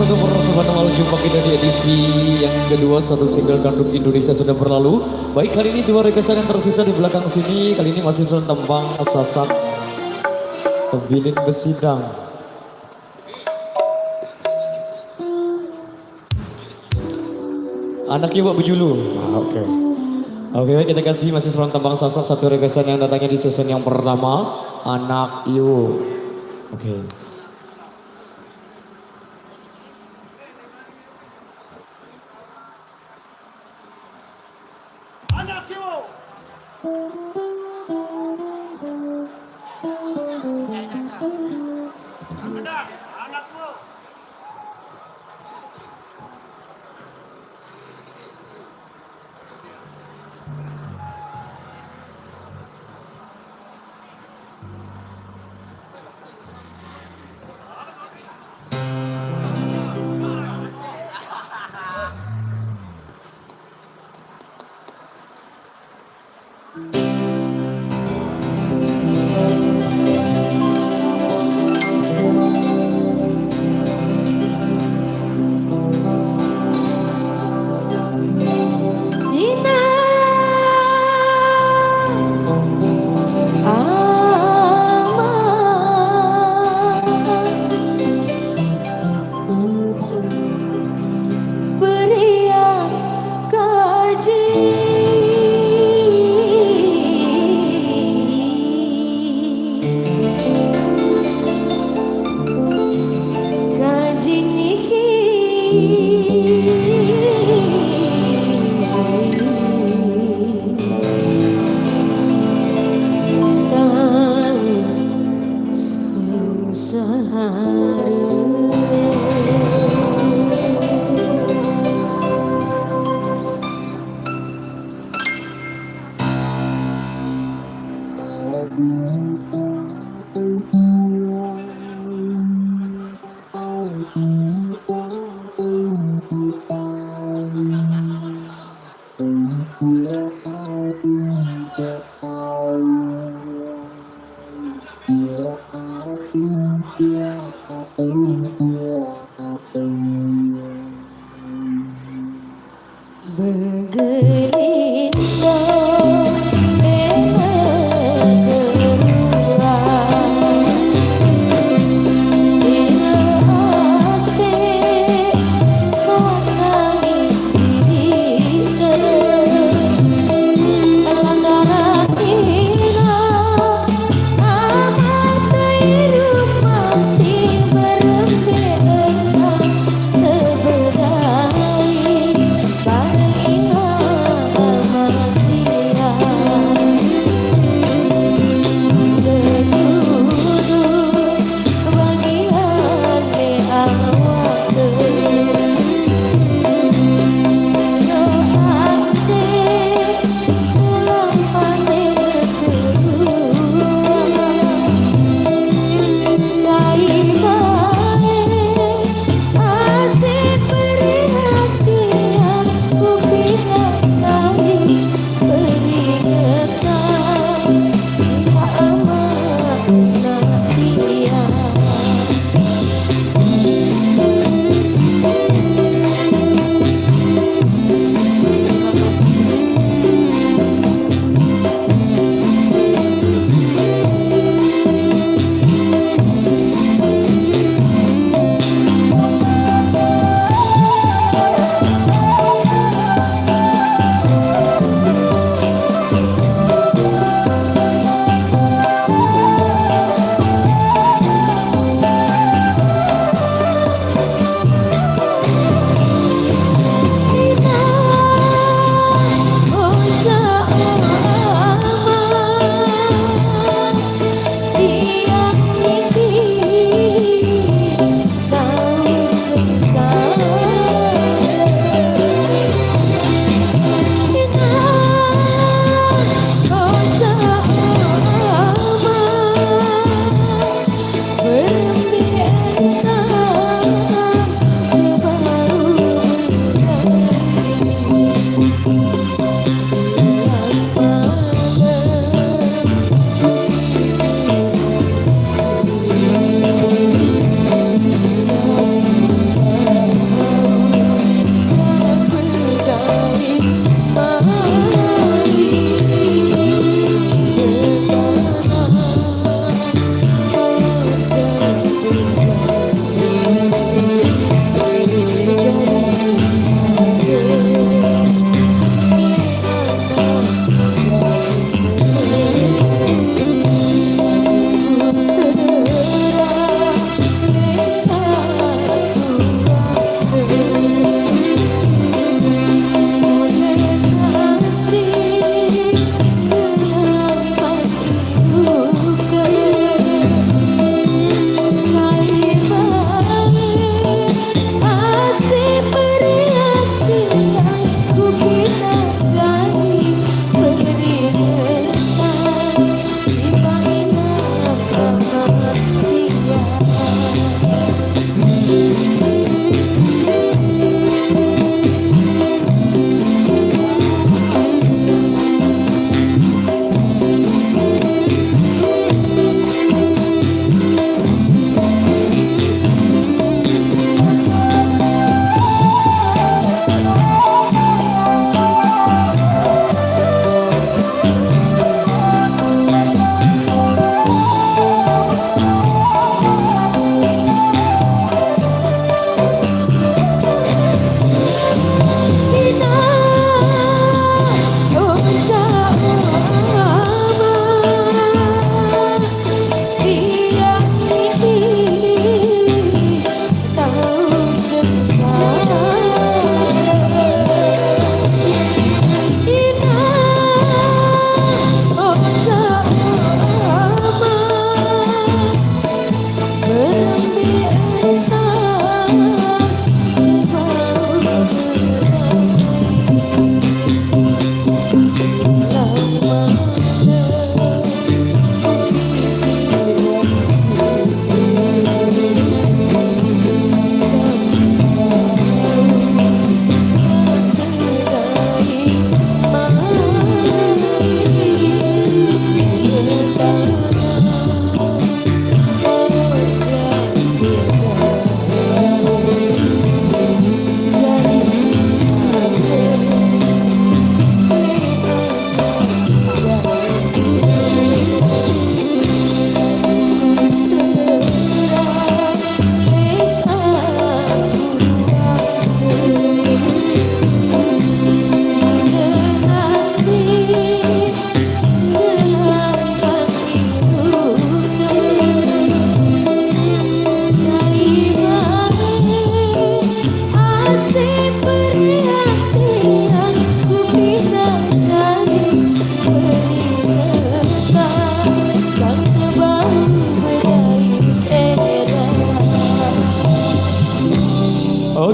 satu persembahan awal jumpa kita di edisi yang kedua satu single Gandum Indonesia sudah berlalu. Baik, kali ini dua requestan yang tersisa di belakang sini. Kali ini masih tembang Sasak Tembilin Besidang. Anak ibu bejulu. Oke. Oke, kita kasih masih tembang Sasak satu requestan yang datangnya di season yang pertama. Anak ibu. Oke. Anak yo. Anak yo.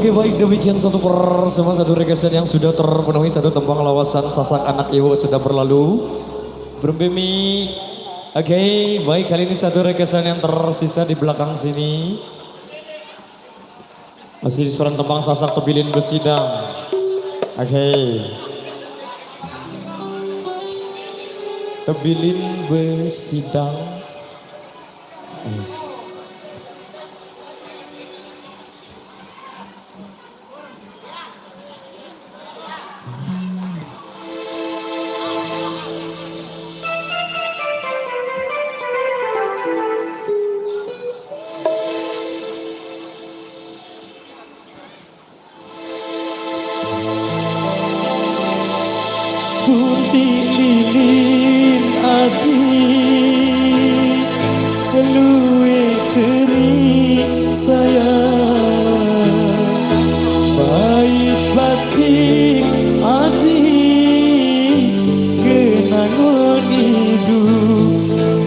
Oke baik, demikian satu persama satu rekesan yang sudah terpenuhi, satu tembang lawasan Sasak Anak Iwo sudah berlalu. Berbemi. Oke, baik, kali ini satu rekesan yang tersisa di belakang sini. Masih di suara tembang Sasak Tebilin Besidang. Oke. Tebilin Besidang. Nice. Kunti lilin adik luwe teri sayang baik batik adik kenangan hidup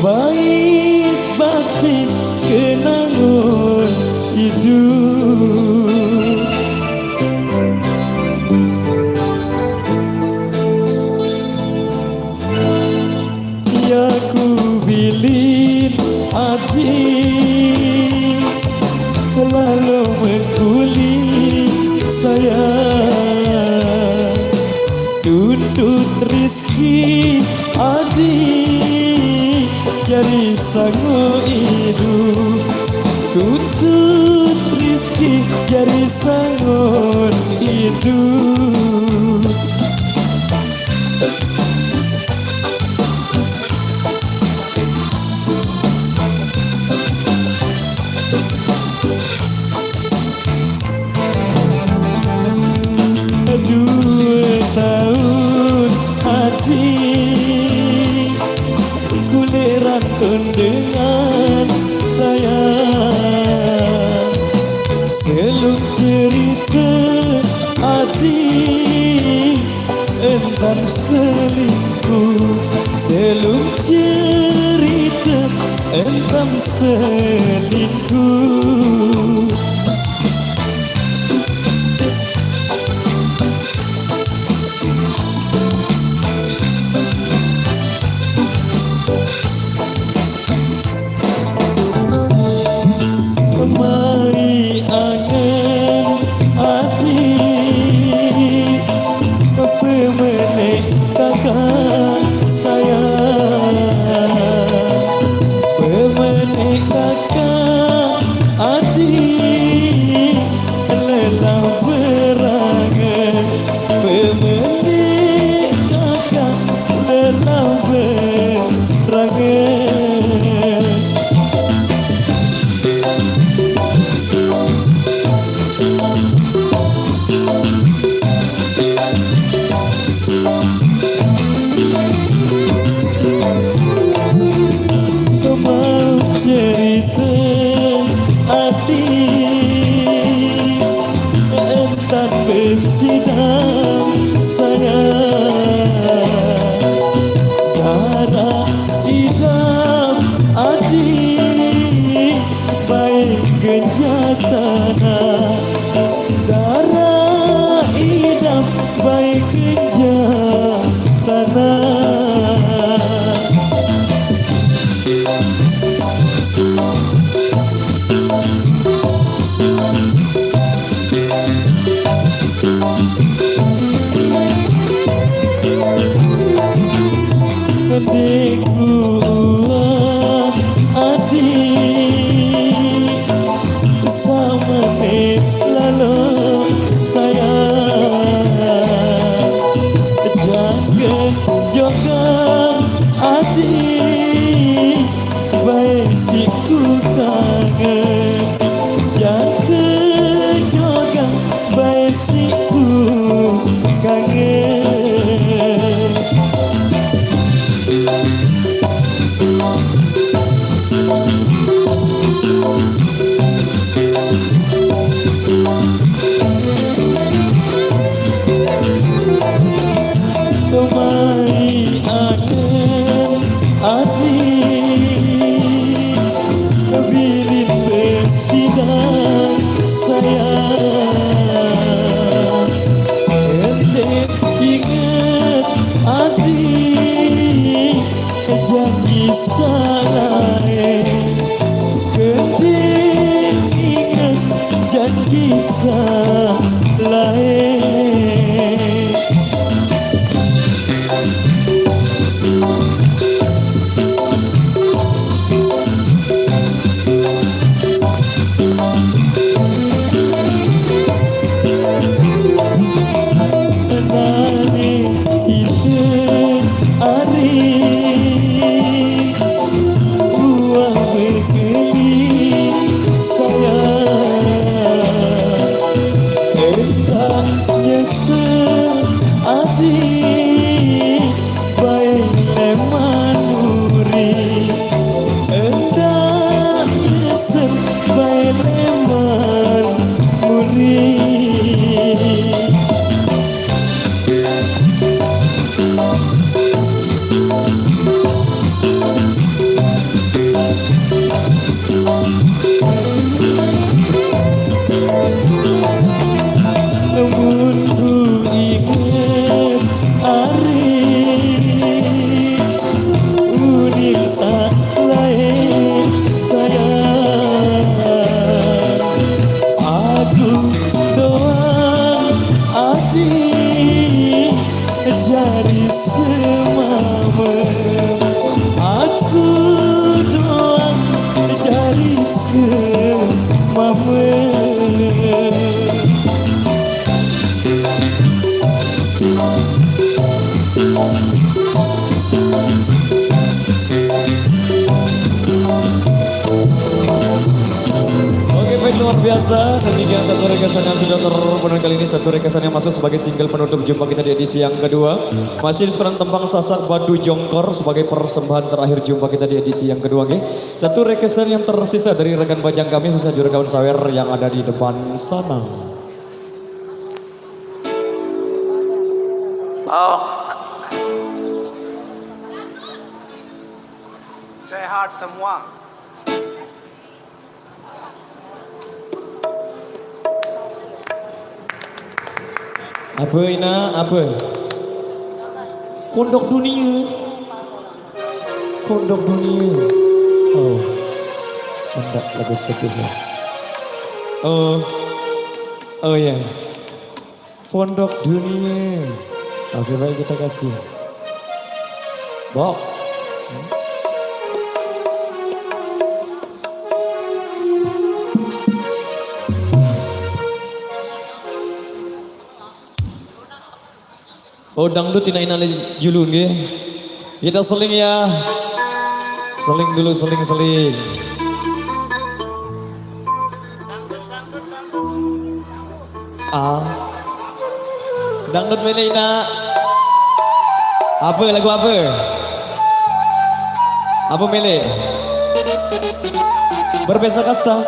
baik batik kenangan hidup. Bilin adik lalu mengkulit sayang tuntut rizki adik jadi sangu hidup tuntut rizki jadi sangu hidup. Tahun hati kuliran dengan sayang selum cerita hati entah selingkuh selum cerita entah selingkuh. Mari angen adik pemenek kakak sayang pemenek kakak adik lelah berangan pemenek kakak lelah berangan. Mau cerita adik entah besidang sayang darah idam adik baik kejatana darah idam baik kejatana. Adikku adik sama lalu sayang jaga jaga adik baik siku kangen jaga jaga baik siku kangen. Mari angen adik bilin besidang sayang Entah sampai leman muri. Namun ku ingat hari unik lain sayang. Aku doang hati jari semama. Aku doang jari semama. Oke, baik, luar biasa. Demikian satu rekasan yang sudah terpenuhi kali ini. Satu rekasan yang masuk sebagai single penutup jumpa kita di edisi yang kedua. Masih sekarang tembang Sasak Badu Jongkor sebagai persembahan terakhir jumpa kita di edisi yang kedua. Oke. Satu rekasan yang tersisa dari rekan bajang kami khususnya Juragawan Sawer yang ada di depan sana. Oh. Sehat semua. Apa Ina? Apa? Pondok dunia. Pondok dunia. Oh. Pondok lagu sedih ya. Oh ya. Pondok dunia. Oke, baik, kita kasih. Bok. Oh, dangdut ina julun nggih. Kita seling ya. Seling dulu, seling. Dangdut mana ina? Apa lagu apa? Apa mele? Berbeza kasta.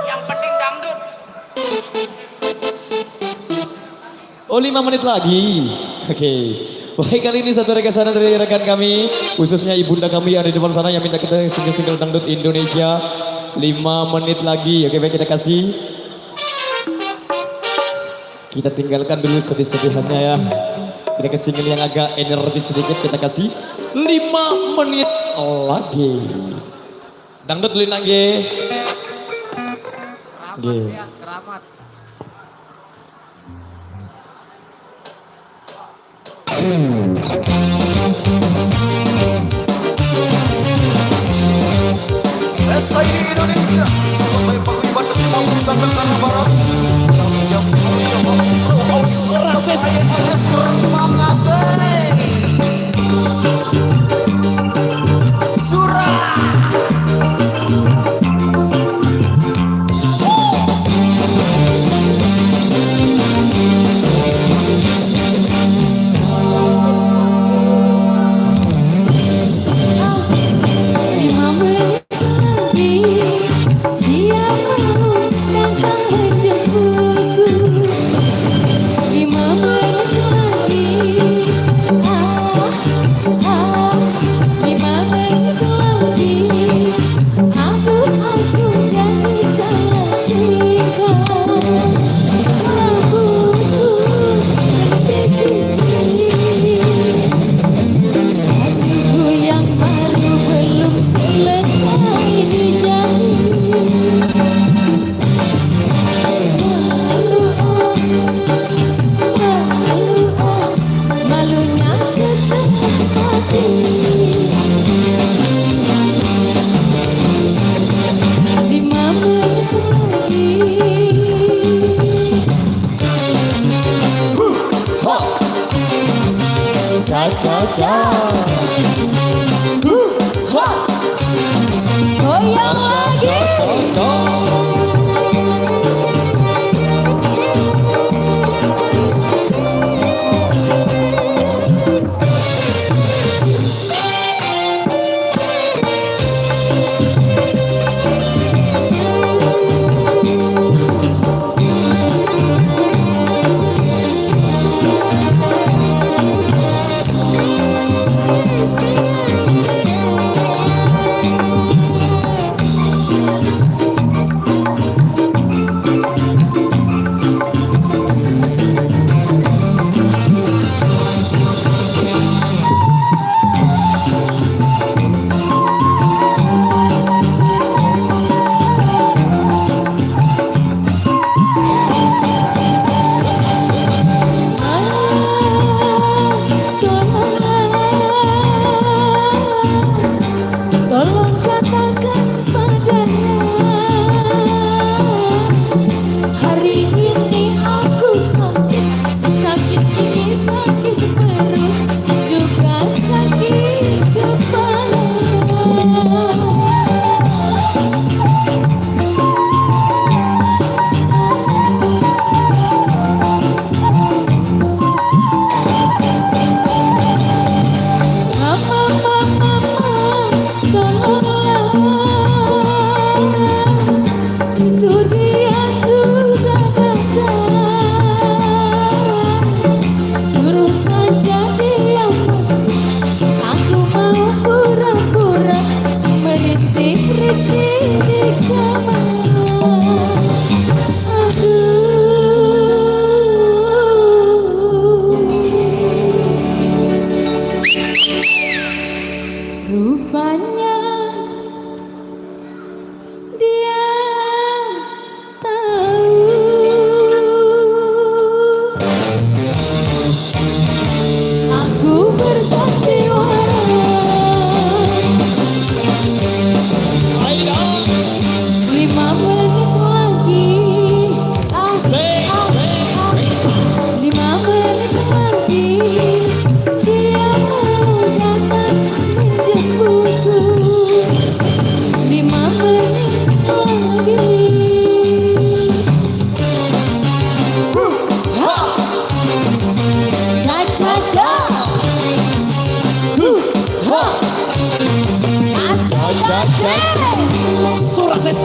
Yang penting dangdut. Oh, 5 menit lagi. Oke. Baik, kali ini satu rekasan dari rekan kami, khususnya ibunda kami yang ada di depan sana yang minta kita single dangdut Indonesia. 5 menit lagi. Oke, baik, kita kasih. Kita tinggalkan dulu sedih-sedihannya ya. Kita ke single yang agak energik sedikit, kita kasih 5 menit lagi. Dangdut dulu lagi. Keramat ya, keramat. Esai Indonesia, sampai pengibat terima pusaka tanah barat. Goyang lagi. Rupanya dia tahu aku bersandiwara. 5 menit lagi, 5 menit lagi dia mau datang menjemputku. 5 menit lagi. Cha cha cha. Asik asik. Surases.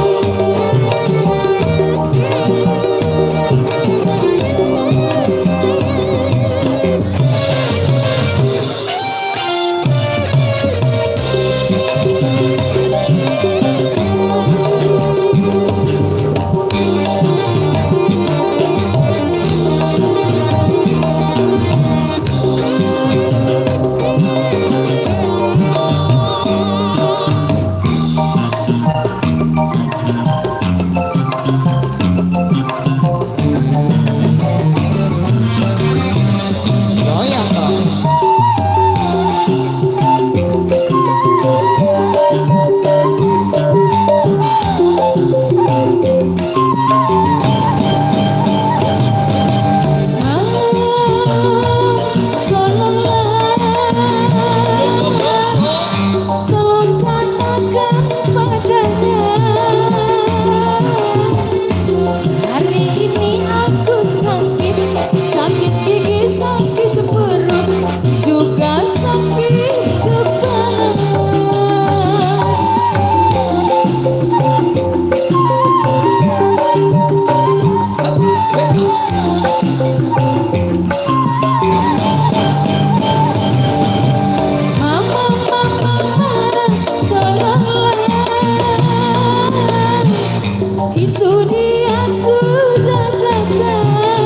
Goyang dong. Tolong katakan padanya, hari ini aku sakit, sakit gigi, sakit perut, juga sakit kepala. Mama, tolonglah, itu dia sudah datang.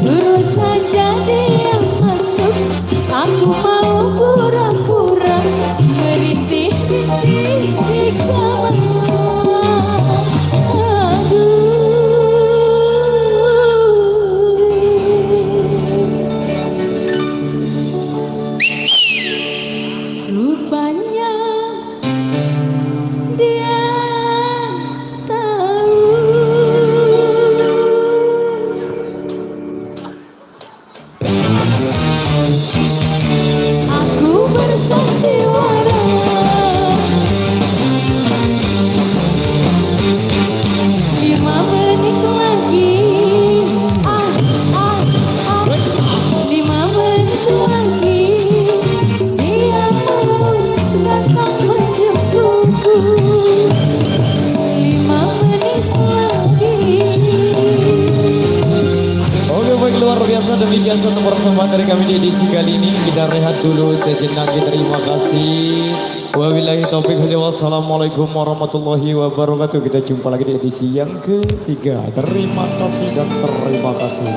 Suruh saja dia masuk, aku mau pura-pura merintih-rintih di kamar. Rupanya dia tahu aku bersandiwara. 5 menit lagi, 5 menit lagi dia mau datang menjemputku. 5 menit lagi. Oke, baik, luar biasa, demikian satu persembahan dari kami di edisi kali ini. Kita rehat dulu sejenak, terima kasih. Wabillahi taufiq hidayah. Wassalamualaikum warahmatullahi wabarakatuh. Kita jumpa lagi di edisi yang ketiga. Terima kasih dan terima kasih.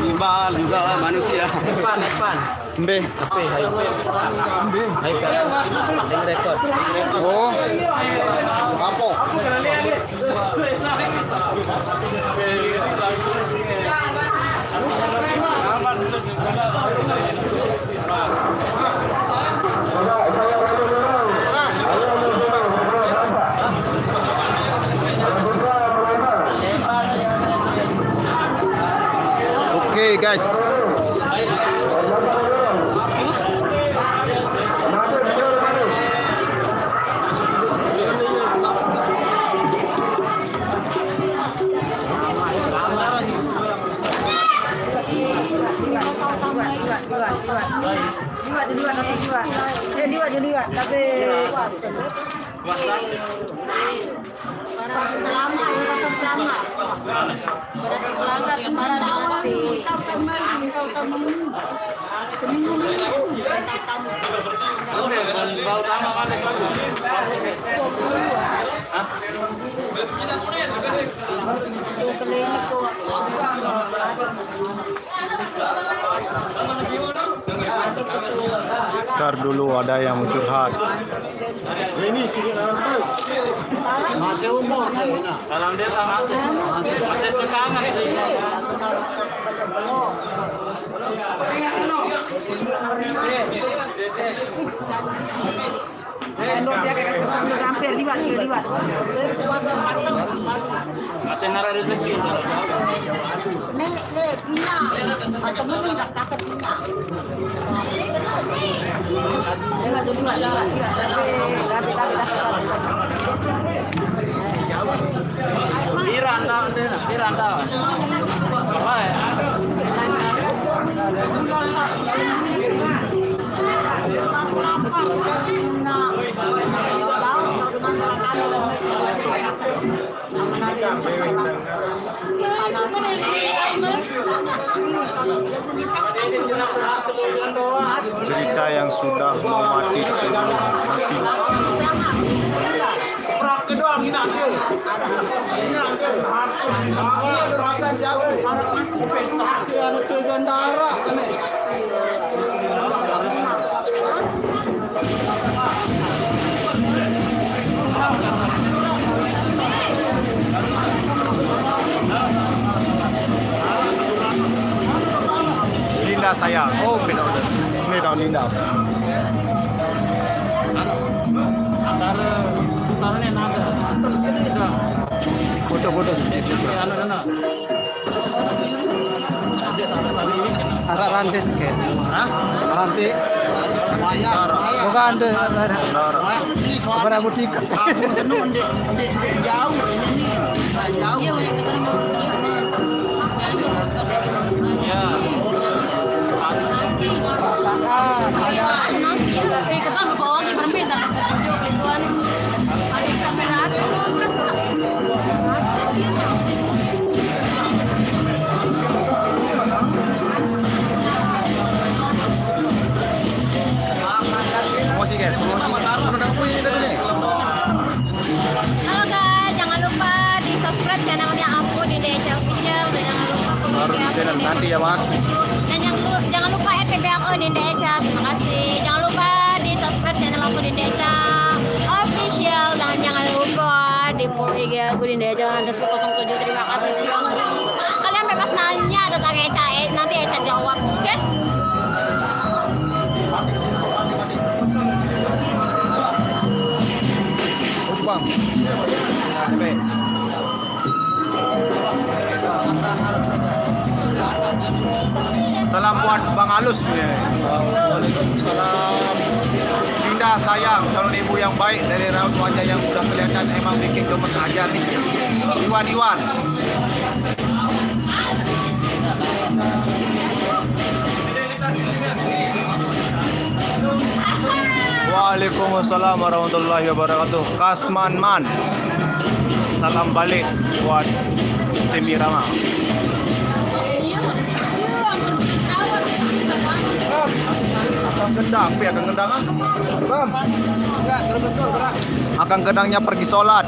Timbal juga manusia. Depan. Mbe. Tapi hai. Hai kan. Yang rekod. Oh. Kapok. Oke guys. Ntar dulu ada yang mau curhat. Masih umur. Salam dia masih berkangen sih. Masih nara rezeki. Diranda. Apa ya? Cerita yang sudah mau mati tapi belum mati. Linda sayang. Oh, beda. Ini dong Linda. Antara misalnya naga. Foto-foto Arah rantai sikit. Hah? Rantai. Bukan ada. Berapa butik? Promosi guys, Halo guys, jangan lupa di subscribe channelnya aku di Deca Official dan jangan lupa Harus di channel nanti ya mas. dan jangan lupa FB aku di Deca. Terima kasih. Jangan lupa di subscribe channel aku di Deca Official dan jangan lupa di follow IG aku di Deca _07. Terima kasih. Kalian bebas nanya tentang Eca, nanti Eca jawab, oke? Bang. Baik. Salam buat Bang Alus. Salam. Linda sayang, calon ibu yang baik dari raut wajah yang sudah kelihatan emang bikin gemes aja nih. Iwan. Waalaikumsalam warahmatullahi wabarakatuh. Kasman Man. Salam balik buat Temi Rama. Akan gendang, akan gendang ah? Bam. Enggak, betul berat. Akan gendangnya pergi sholat.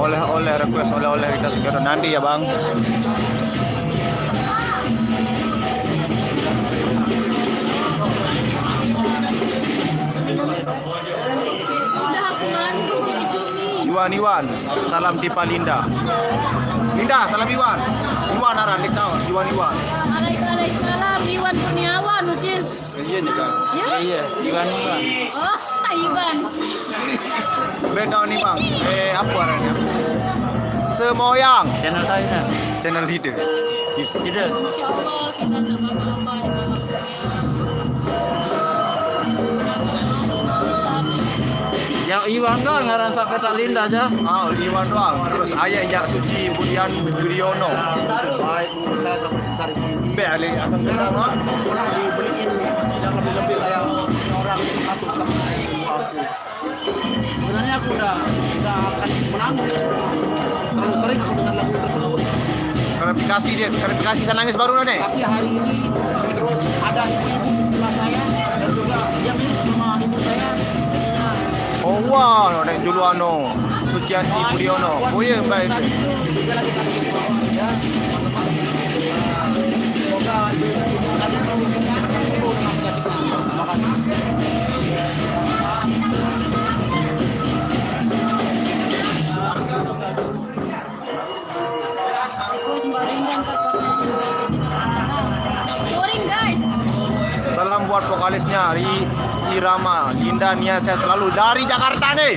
Oleh-oleh request oleh-oleh kita segera nanti ya bang. Iwan, salam Tipa Linda. Linda, salam Iwan. Iwan Aran, tahu Iwan. Waalaikumsalam, Iwan Kurniawan, Ucil. Iya nih kan. Iya, Iwan. Oh, Iwan. Beda nih bang. Apa arahnya? Semoyang. Channel saya. Channel leader. Tidak. Insya Allah kita tak bakal lupa ibadah waktunya. Yang Iwan doang ngaran sampai tak Linda aja. Ah, Iwan doang. Terus ayahnya Suci Budian Budiono. Baik, umur saya sampai besar itu. Beli akan beda mah. Pernah dibeliin yang lebih-lebih kayak orang itu satu tak aku. Sebenarnya aku udah akan menangis. Terlalu sering aku dengar lagu tersebut. Klarifikasi saya nangis baru nih. Tapi hari ini terus ada ibu-ibu di sebelah saya dan juga dia mirip sama ibu saya. Oh wah, nek dulu ano Suciati Budiono. Oh iya baik. Tadi itu dia lagi sakit ya. Semoga kalian tahu penyakit itu dengan penyakitnya. Terima kasih. Touring guys. Salam buat vokalisnya Irama, Linda Nia saya selalu dari Jakarta nih.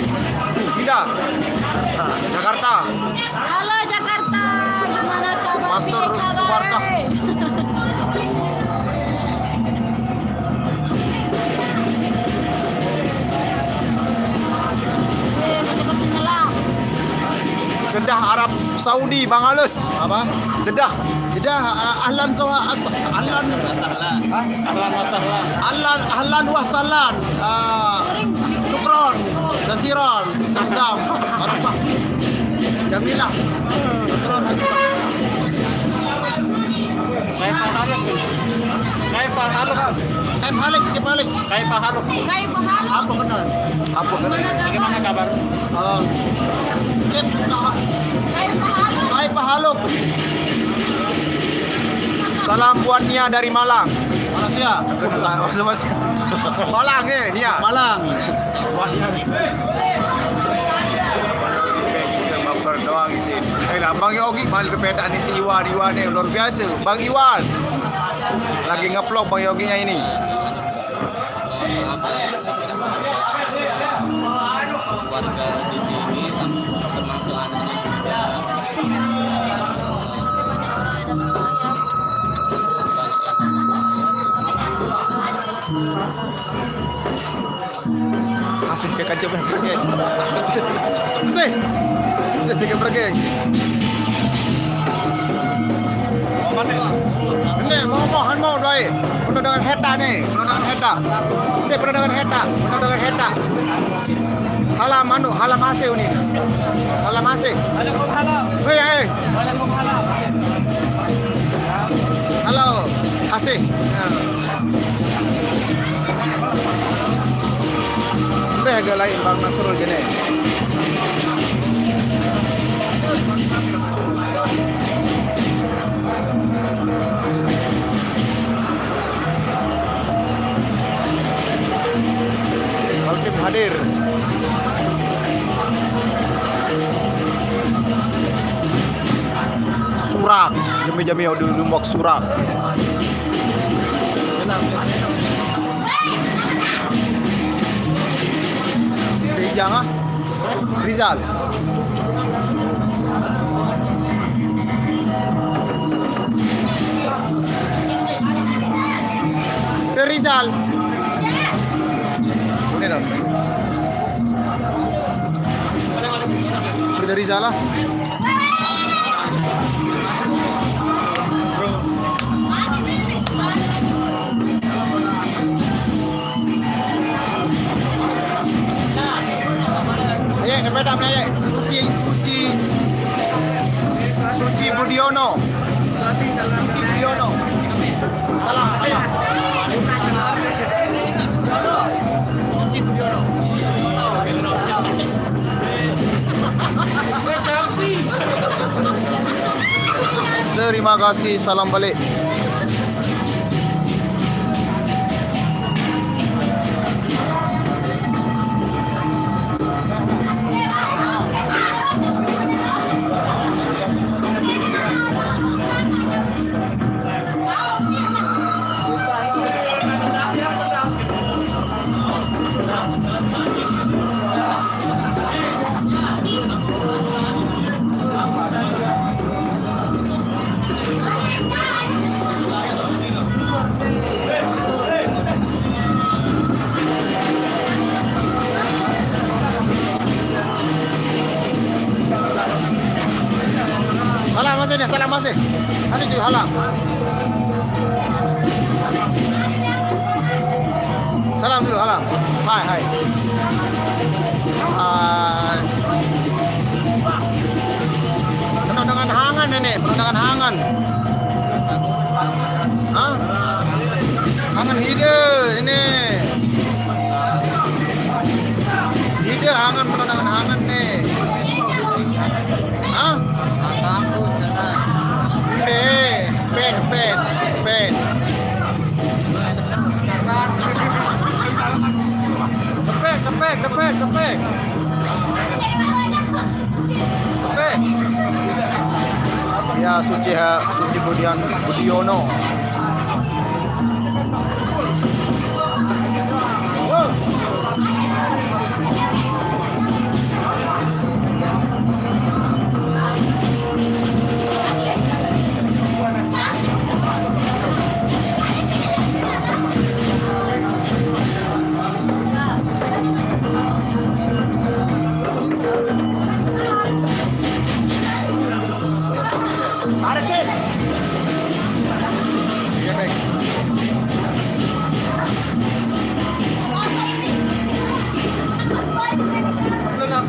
Linda. Jakarta. Halo Jakarta, gimana kabar? Master Subarkah. Kedah Arab Saudi Bang Alus. Apa? Kedah. Ahlan wa sahlan. Syukron. Jaziran. Saddam. Arafah. Jamilah. Syukron. Kaifa haluk? Kaifa haluk? Kaifa haluk. Apa benar? Apa benar? Bagaimana kabar? Kaifa haluk. Salam buat Nia dari Malang. Malaysia. Malang Nia. Malang. Buat Nia. Baper doang isi. Lah Bang Yogi malah perbedaan isi Iwan ni luar biasa. Bang Iwan lagi ngeplog Bang Yoginya ini. Warga di sini termasuk anaknya juga. Asik ke kancap pergi. Asik sedikit pergi. Ini mau doi. Penuh dengan heta nih. Penuh dengan heta. Halam asih ini. Halam asih. Hei. Halo, asih. Bega lain Bang Nasrul gini. Hakim hadir. Surak, jami-jami lumbok surak. Rijang Rizal. Rizal. Ini dong. Kerja Rizal lah. Ayo, nepeda ayo. Suci Budiono. Salam, ayo. Suci Budiono. Terima kasih, salam balik. Sini salam masih. Nanti cuy halang. Salam dulu halang. Hai hai. Penuh dengan hangan nenek, penuh dengan hangan. Hah? Hangan hide ini. Hide hangan penuh dengan hangan nih. Hah? Nih, pen. Kepek. Ya Suci Budiono.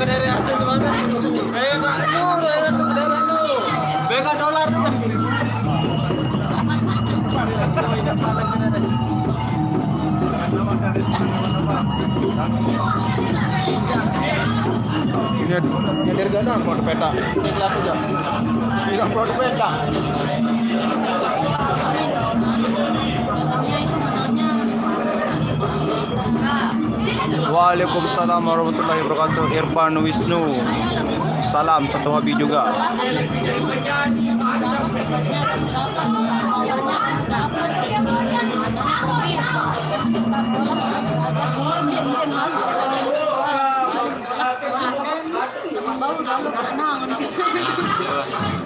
Dari hasil mana? Ayo nak lu, beka dolar tuh. Ini dari gadang keluar sepeda. Ini kelas aja. Tidak keluar sepeda. Waalaikumsalam warahmatullahi wabarakatuh. Irfan Wisnu. Salam satu hobi juga.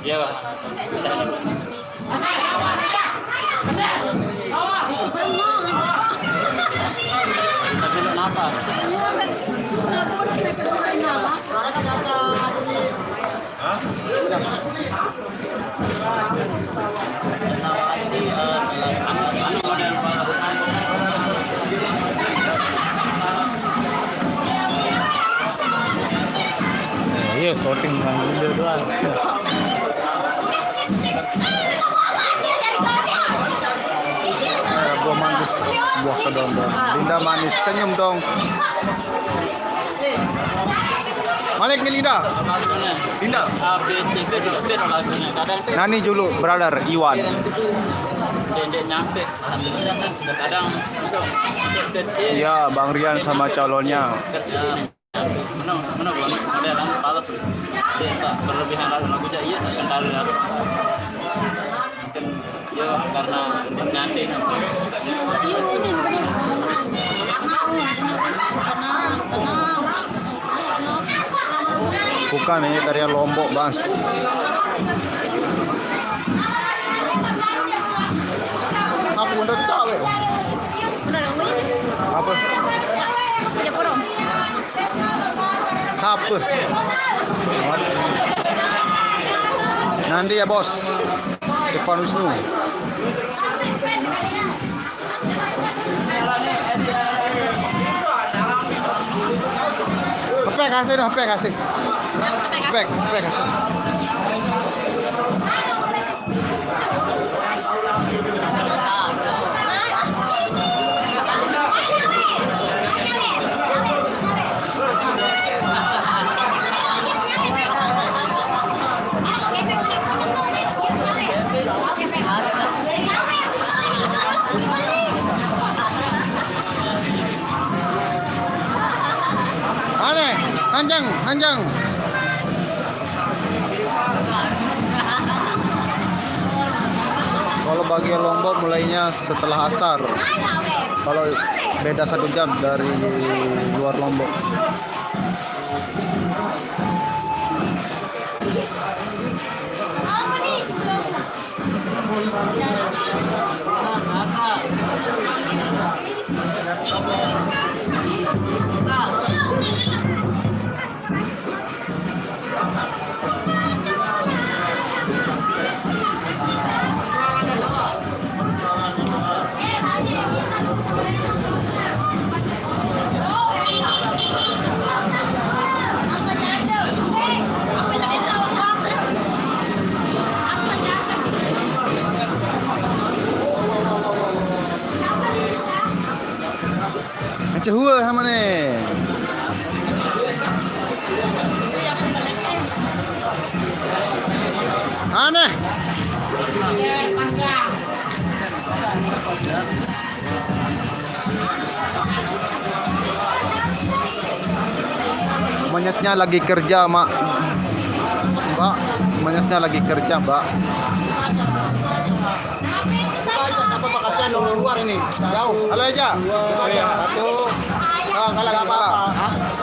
Iya, Pak. Kenapa? Iya, sorting video doang. Buah manis, buah kedondong. Linda manis, senyum dong. Malik nih Linda. Linda. Nani dulu, brother Iwan. Kadang Iya, Bang Rian sama calonnya. mana belum ada yang palas berlebihan lagu aja iya kendali ya mungkin ya karena nanti Bukan ini tarian Lombok, Bas. Apa udah tahu? Apa? Apa? Nanti ya bos. Irfan Wisnu. Hepek kasih dong, hepek kasih. Hepek kasih. Aneh, hanjang. Kalau bagian Lombok mulainya setelah asar. Kalau beda 1 jam dari luar Lombok. sama nih. Aneh. Manyasnya lagi kerja, Mak. Mbak, manyasnya lagi kerja, Mbak. Apa kasihan orang luar ini? Jauh. Halo aja. Satu. Salam.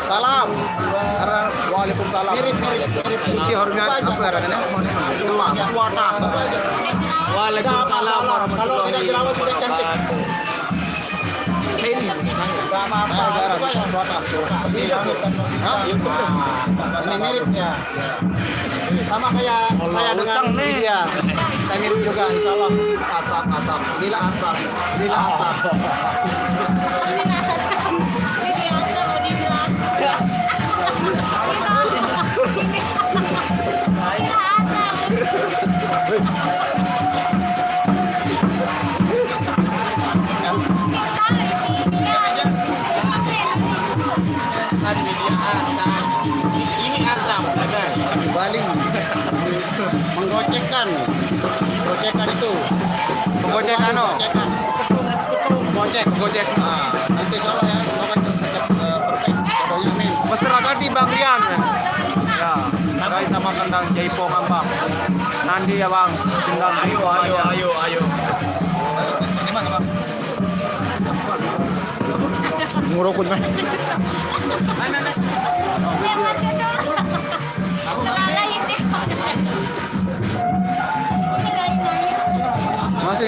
Salam. Karena waalaikumsalam. Mirip. Kunci hormat apa ya ini? Wadah. Waalaikumsalam Kalau tidak jerawat sudah cantik. Sama apa? Ini miripnya. Sama kayak saya dengan dia. Saya mirip juga, insya Allah. Asap. Lila asap. Ini asam, Baling. Menggocekkan. Gocekan itu. Penggocek anu. Gocek. Nanti insya Allah ya. Semoga perfect. Pokoknya amin. Masyarakat di Bang Rian. Ya, guys sama kendang jaipong Bang. Nanti ya Bang, kendang ayo. Ngurukun kan. Masih.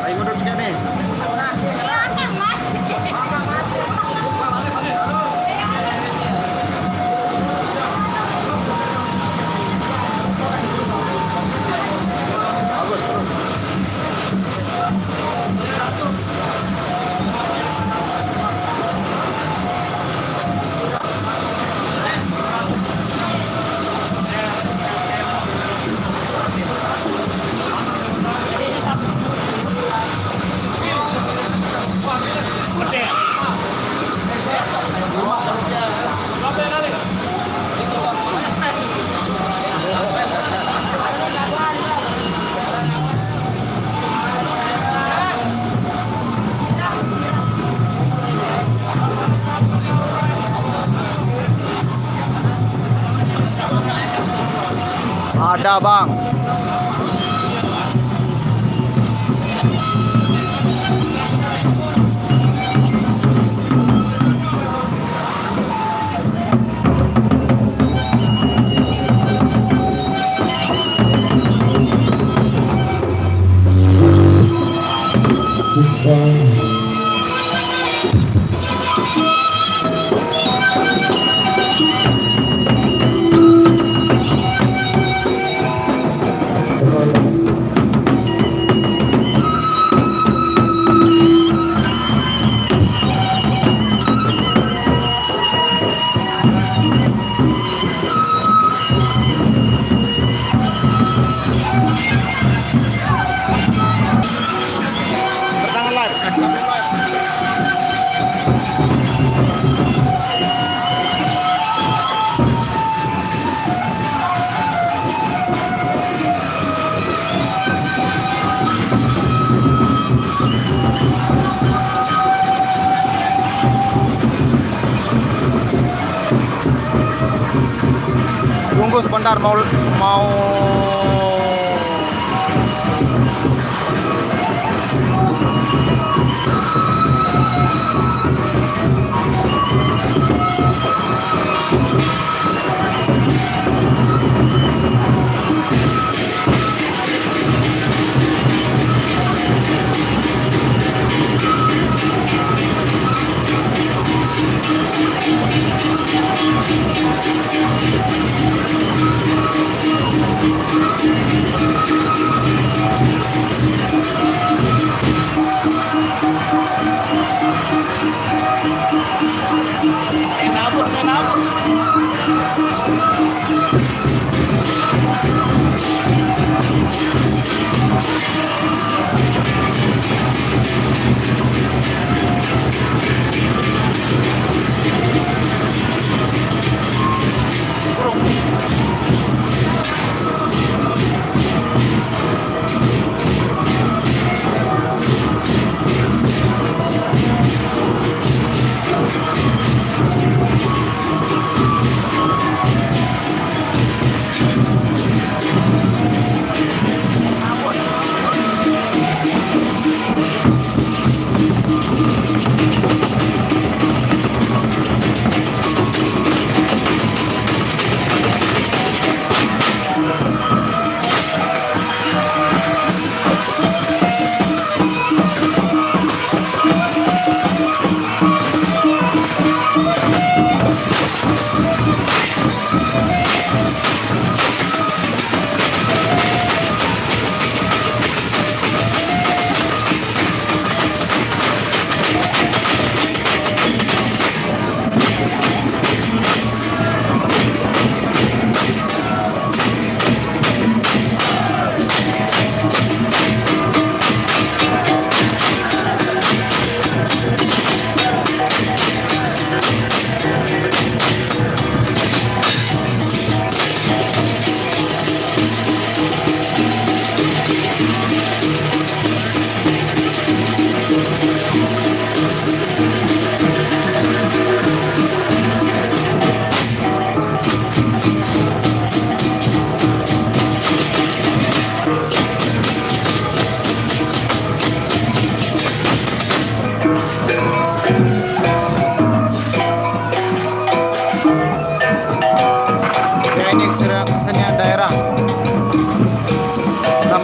Ayo ngurus kan nih. Bagus terus. Ada Bang. Tunggu sebentar mau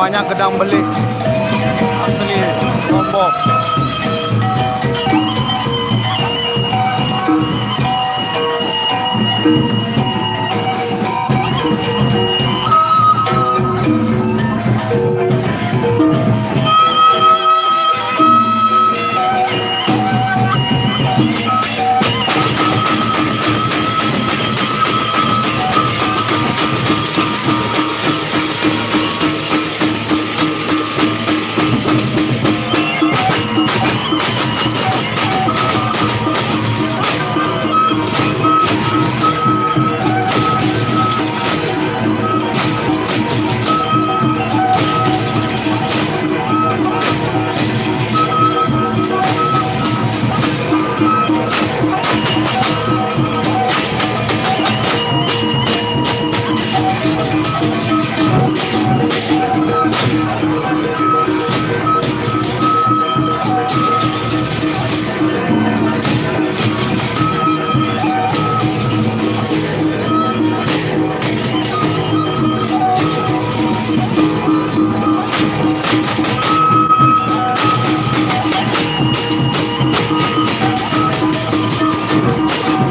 namanya gedang belik asli Lombok.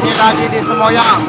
Ini lagi di Semoyang.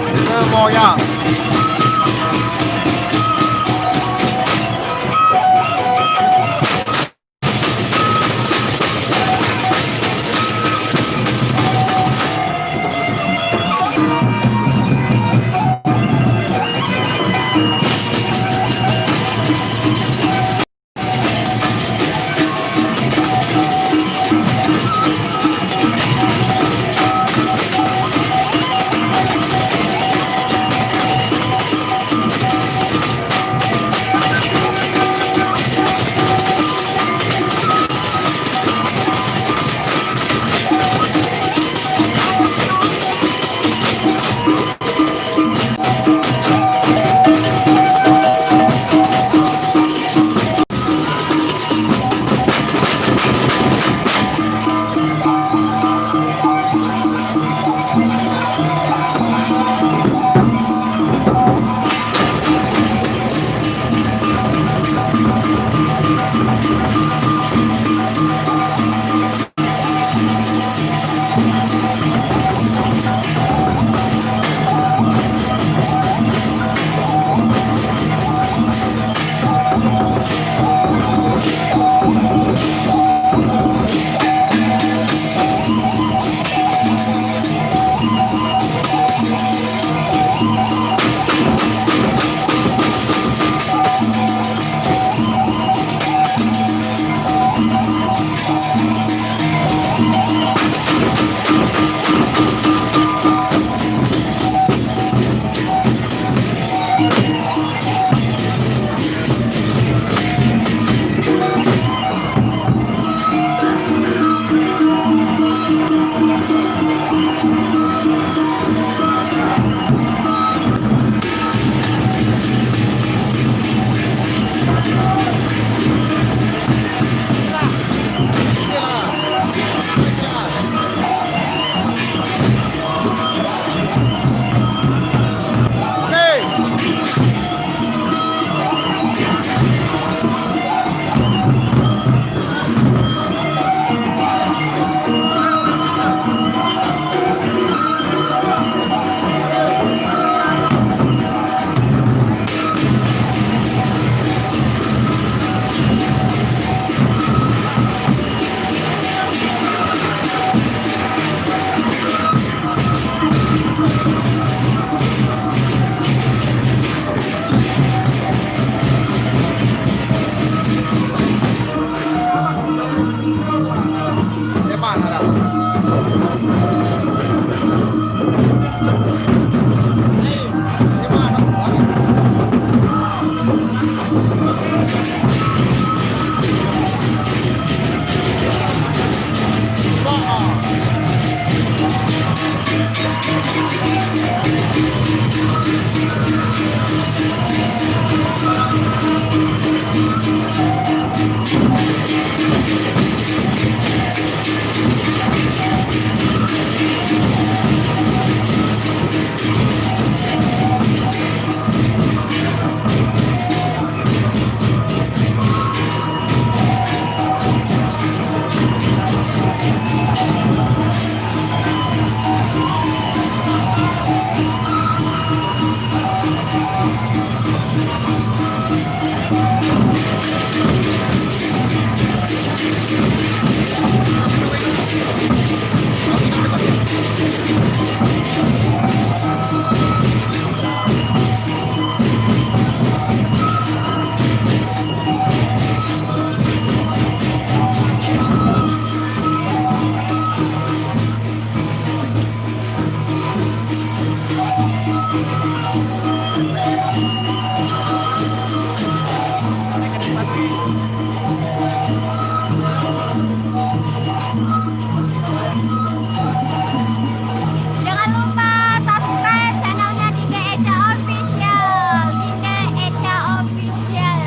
Jangan lupa subscribe channelnya Dinda Echa Official. Dinda Echa Official.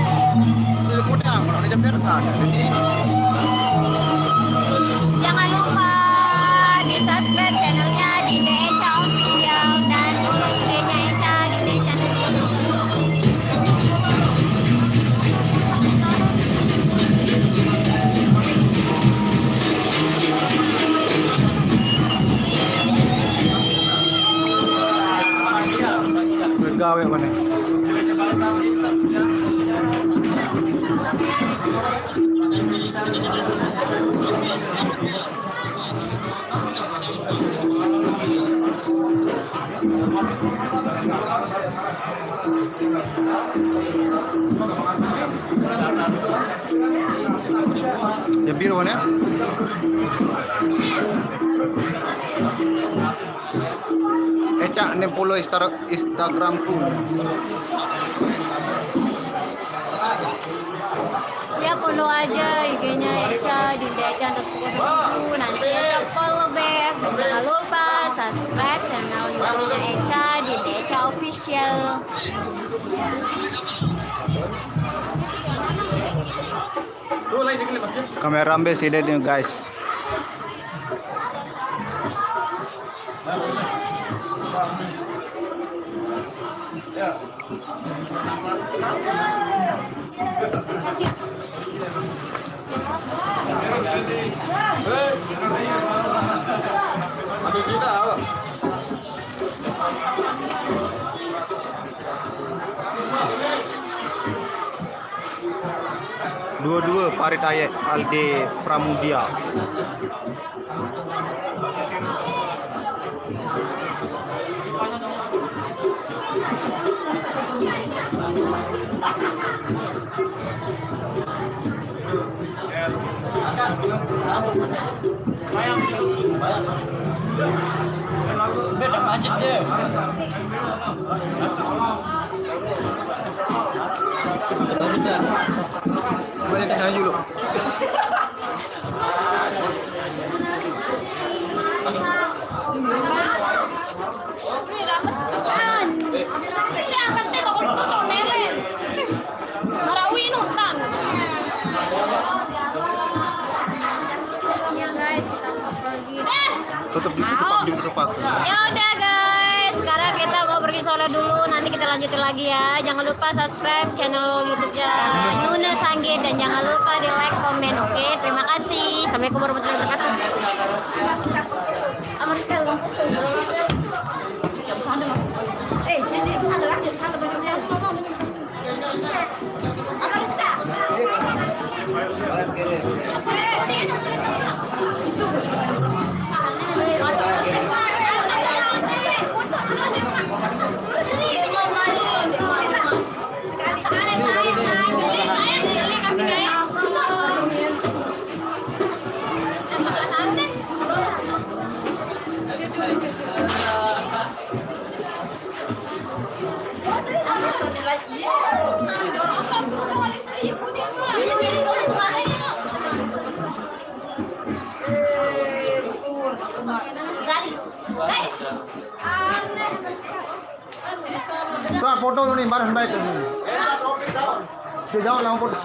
Punya, kalau ada jam nggak ada. Jadi Jangan lupa di subscribe channelnya Dinda Echa Official dan follow IG-nya Echa Dinda Echa _. gawe mana? Ya biru mana? Echa 60 Instagramku. Ya follow aja IG-nya Echa Dinda Echa _07. Nanti Echa follow back. Dan jangan lupa subscribe channel YouTube-nya Echa Dinda Echa Official. Kamera ambil sini nih guys. Dua-dua Parit Ayek Alde Pramudia. Banyak di sana dulu. Ya guys, kita mau pergi. Tutup pas. Ya udah guys, sekarang kita mau pergi sholat dulu. Nanti kita lanjutin lagi ya. Jangan lupa subscribe channel YouTube-nya Nuna Sangge dan jangan lupa di like, komen. Oke, terima kasih. Assalamualaikum warahmatullahi wabarakatuh. Tuh foto lu nih bareng baik ini. Jauh lah foto.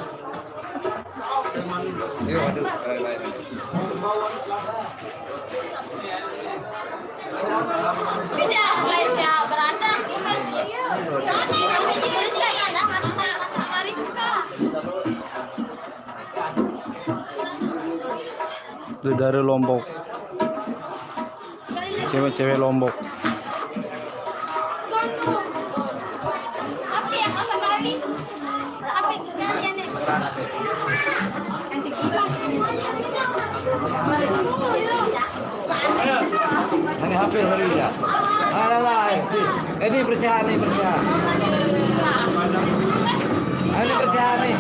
Dari Lombok. Cewek-cewek Lombok. Api Pakai HP hari ini. Alah, ini bersihan nih bersihan. Ini bersihan nih.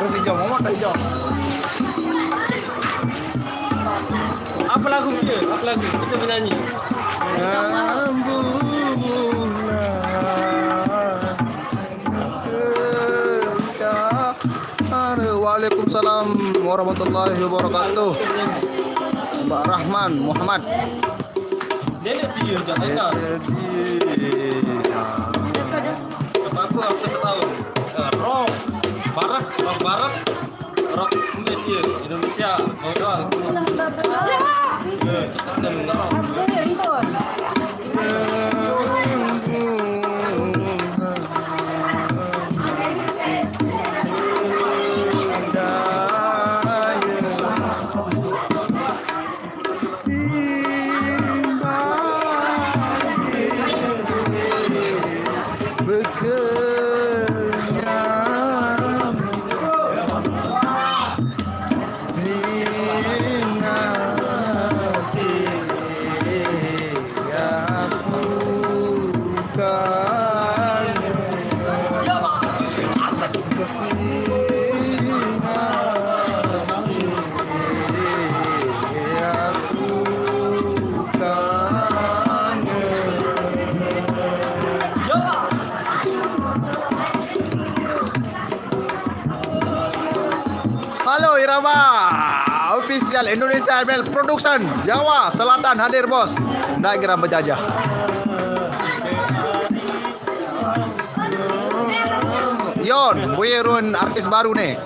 Terus hijau, ngomong tak hijau. Apa lagu dia? Apa lagu? Kita menyanyi. Waalaikumsalam warahmatullahi wabarakatuh. Mbak Rahman Muhammad. Dia nak dia je, enak. Apa aku setahun. Rock barat. Rock Indonesia. Indonesia. Kau doang. Kita dah mengarang. Halo Irama, official Indonesia ML Production Jawa Selatan hadir bos. Nggak kira berjajah. Yon, Wirun artis baru nih.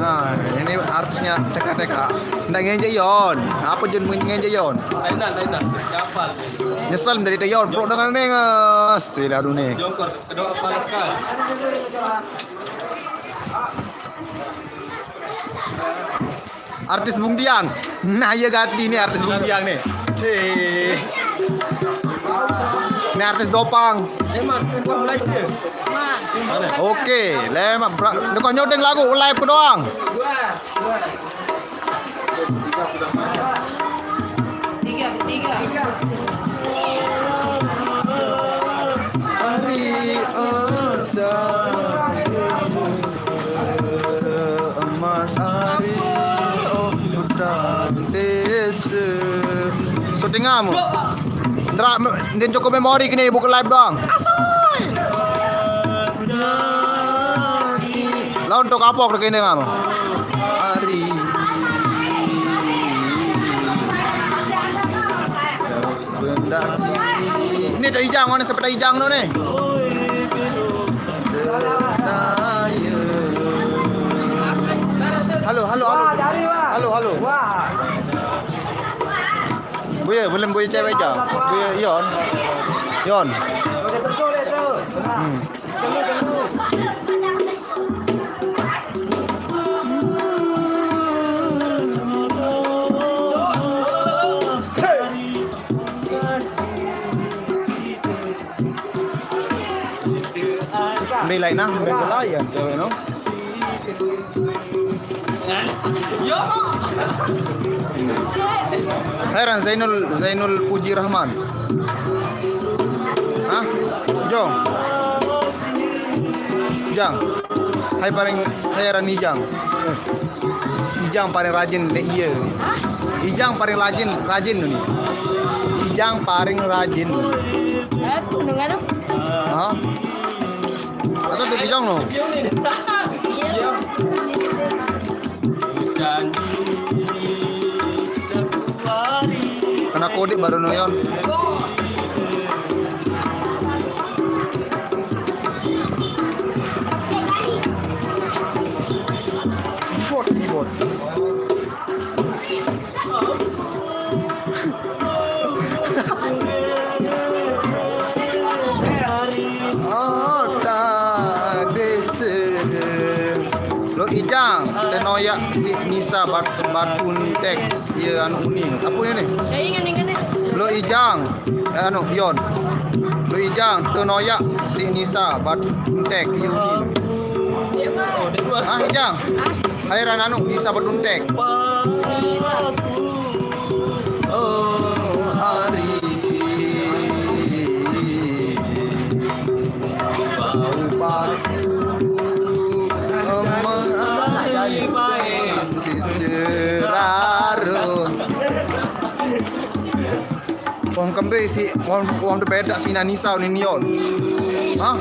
Nah, ini artisnya teka-teka. Nggak ngenje Yon. Apa jen ngenje Yon? Lainan. Kapal. Nyesel dari Yon. Pro dengan neng. Sila dulu nih. Jongkor, kedua kepala sekali. Artis Bung Tiang. Nah, iya ganti nih artis Bung Tiang nih. Hei. Ini artis Dopang. Emang, kau mulai dia. Mana? Oke, lemak. Kau nyodeng lagu live ku doang. Tiga. Hari ada emas hari hutan desa. Syuting kamu. Ndra, din cukup memori kini bukan live doang. Lawan untuk apa kau kini kamu? Hari ini ada hijang, mana seperti hijang tu ni? Halo. Buya, belum buya cewek je. Buya Yon. Ambil lain ambil layan cewek no. Heran Zainul Puji Rahman. Hah? Jong. Jang. Hai paling saya Rani Jang. Ijang paling rajin le iya. Ijang paling rajin ni. Ijang paling rajin. Dengar dong. Hah? Atau tu Ijang no? Kena kodik baru noyon. Keyboard. Lo Ijang tenoyak si Nisa Batun Tek dia anu ni. Apa ni? Saya ingat ni. Lo Lu Ijang, Yon. Lu Ijang, tu Noyak, si Nisa, bat untek, Yunin. Ah, Ijang. Hairan Nisa bat untek. Oh, hari. Bau batu. Cerarun. Wong kembe si wong beda si Nisa ni Yon. Hah?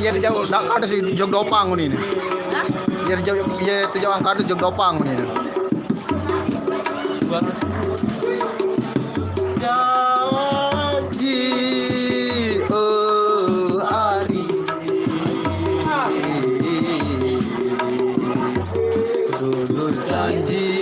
Dia jauh dak ada si jog dopang ni. Dia jauh angkat jog dopang ni. Di hari dulu janji.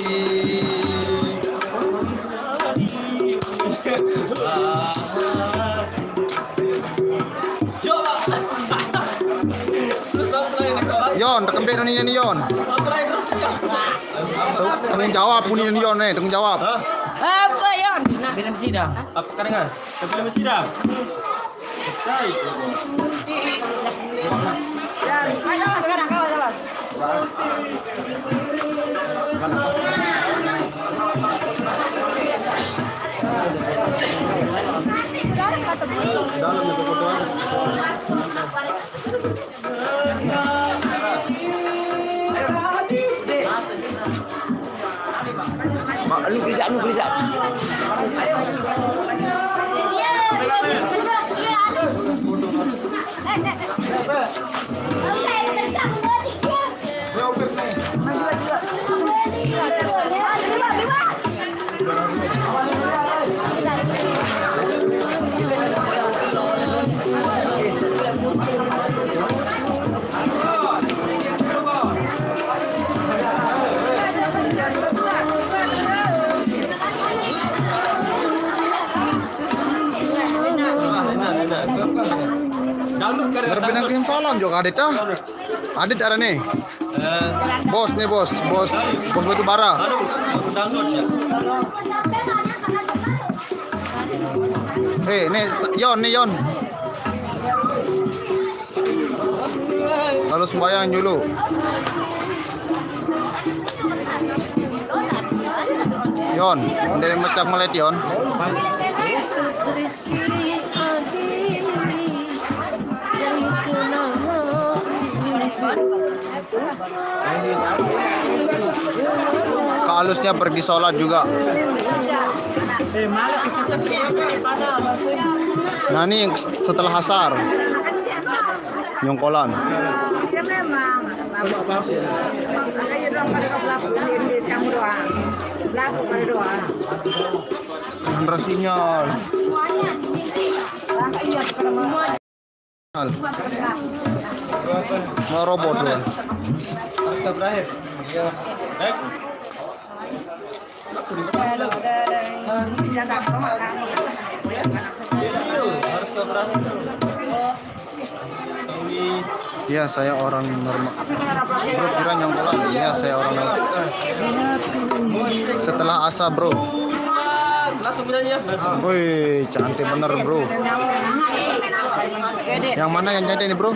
Yon, tak kembali ni Yon. Tanggung jawab pun ni Yon tanggung jawab. Apa Yon? Film sidang. Apa karangan? Film sidang. Sekarang kau jelas. Lu bisa. Berbinang kim salam juga Adit ah. Adit ada nih. Bos batu bara. Nih Yon. Lalu sembahyang dulu. Yon, dari macam melet Yon. Kalusnya pergi sholat juga. Nah ini setelah asar nyongkolan. Andra sinyal. Mau robot loh. Terakhir. Iya. Baik. Ya saya orang normal. Bro kira nyongkolan. Ya saya orang normal. Setelah asa bro. Langsung bernyanyi ya. Wih cantik bener bro. Yang mana yang cantik ini bro?